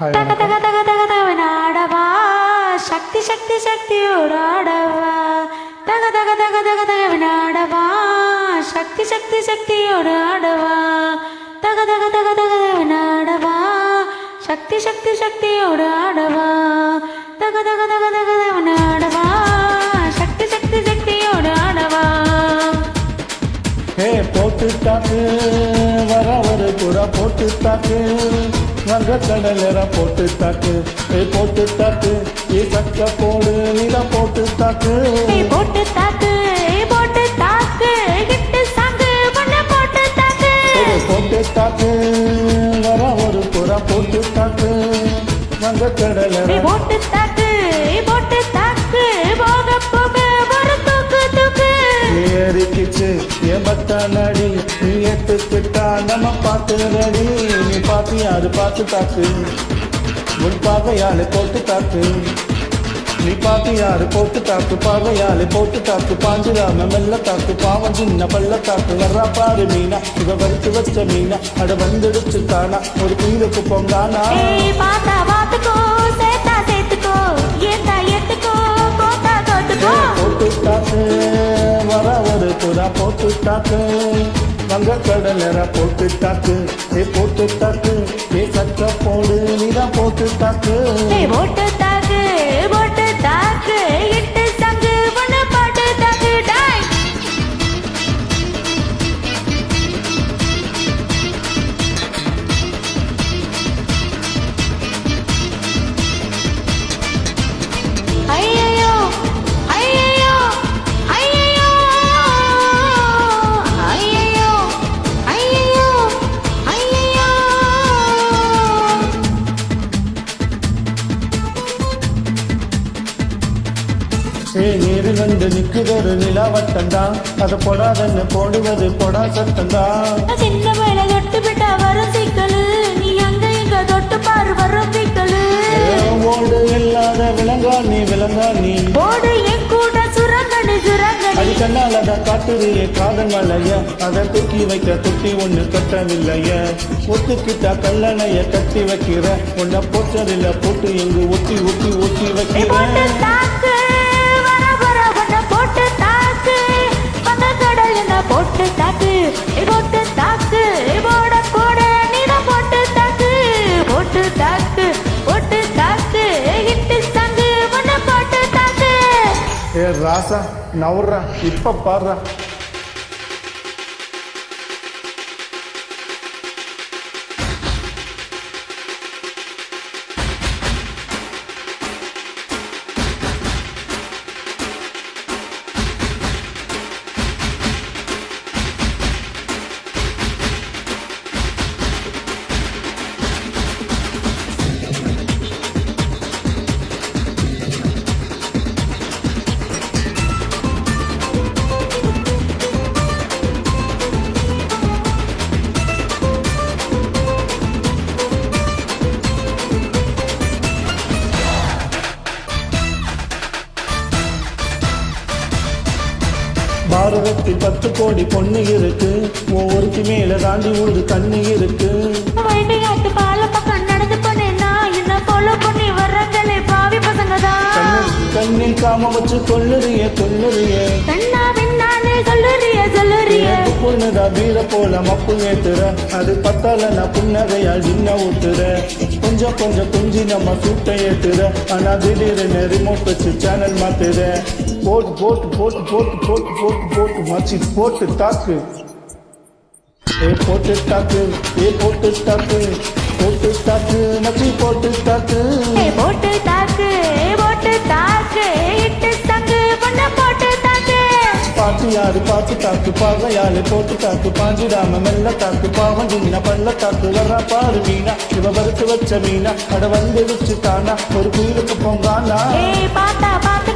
தக தக தக தக தகவனாடவா சக்தி சக்தி சக்தியோடாடவா தக தக தக தக தகவனாடவா சக்தி சக்தி சக்தியோடாடவா தக தக தக தக தகவனாடவா சக்தி சக்தி சக்தியோடாடவா தக தக தக தக தகவனாடவா சக்தி சக்தி சக்தியோடாடவா. ஹே போட்டு தாக்கு வர ஒரு புறா போட்டு தாக்கு வங்க கடலர போட்டு தாக்கு போட்டு தாக்கு சக்க போடு நீல போட்டு தாக்கு போட்டு தாக்கு போட்டு தாக்கு கிட்டு சாங்கு பண்ண போட்டு தாக்கு போட்டு தாக்கு வர ஒரு புறா போட்டு தாக்கு வங்க கடலர போட்டு தாக்கு போக போக ஒரு தூக்கு தூக்கு ஏறிக்கிச்சு என் பத்த நடி நீ எட்டுக்கிட்டா நம்ம பார்த்து ரெடி நீ பார்த்து யாரு பார்த்து தாக்கு உன் பார்வையாலே போட்டு தாக்கு நீ பார்த்து யாரு போட்டு தாக்கு பார்வையாலே போட்டு தாக்கு பாஞ்சிராம மெல்ல தாக்கு பாவம் சின்ன பள்ள தாக்கு வர்றா பாரு மீனா இவ வறுத்து வச்ச மீனா அட வந்துடுச்சு தானா ஒரு கீழக்கு பொங்கானா பாத்தா பாத்துக்கோ சேத்தா சேத்துக்கோ ஏத்தா ஏத்துக்கோ கோத்தா கோத்துக்கோ போட்டு தாக்கு வர ஒரு புறா போட்டு தாக்கு வங்க கடலர போட்டு தாக்கு போட்டு தாக்கு சக்க போடு நீதான் போட்டு தாக்கு போட்டு தாக்கு இட்டு சங்கு பண்ண போட்டு தாக்கு டாய். ஐயையோ ஐயையோ ஐயையோ ஐயையோ ஐயையோ ஐயையோ. நீரு வந்து நிக்குதொரு நிலாவட்டந்தா அதை பொடாதன்னு போடுவது பொடா சட்டந்தா சின்ன மேல தொட்டு விட்டா வரும் சிக்கலு நீ அங்க இங்க தொட்டு பாரு வரும் சிக்கலு ஓடு இல்லாத விலங்கா நீ போடு என் கூட சுரங்கனு அடி கண்ணாலத காட்டுறிய காதல் மலைய அதை தூக்கி வைக்க தொட்டி ஒண்ணு கட்டவில்லைய ஒத்துக்கிட்டா கல்லணைய கட்டி வைக்கிற உன்னை போச்சதில்ல போட்டு எங்கு ஒட்டி ஒட்டி ஒட்டி போட்டு வைக்கிறேன் தாக்கு வர வர வண்ண போட்டு தாக்கு வந்த கடல் என்ன போட்டு தாக்கு போட்டு தாக்கு போட போட நீட போட்டு தாக்கு போட்டு தாக்கு இட்டு சங்கு வண்ண போட்டு தாக்கு. ராசா நவுறா இப்ப பாடுறா பாரதத்தில் 10 கோடி பொண்ணு இருக்கு ஒவ்வொருக்கு மேல தாண்டி ஒரு கண்ணு இருக்கு வயநாட்டு பால பக்கம் நடந்து போனேன்னா என்ன ஃபாலோ பண்ணி வர்றாங்களே பாவி பசங்க தான் கண்ணில் காம வச்சு கொல்லுறிய கண்ணா பின்னாலே சொல்லுறிய பொண்ணுதா வீர போல மப்பு ஏத்துற அது பத்தால நான் புன்னகையால் சின்ன ஊத்துற கொஞ்சம் கொஞ்சி நம்ம சூட்டை ஏத்துற ஆனா திடீர்னு ரிமோட் வச்சு சேனல் மாத்துற போட்டு மச்சி போட்டு தாக்கு போட்டு தாக்கு மச்சி போட்டு தாக்கு போட்டு தாக்கு இட்டு சங்கு பண்ண போட்டு தாக்கு பார்த்து யாரு பார்த்து தாக்கு பார்வையாலே போட்டு தாக்கு பாஞ்சிடாம மெல்ல தாக்கு பாவம் சின்ன பள்ள தாக்கு வர்றா பாரு மீனா இவ வறுத்து வச்ச மீனா அட வந்து வச்சு தானா ஒரு குயிலுக்கு பொங்கானா பாத்தா பாத்து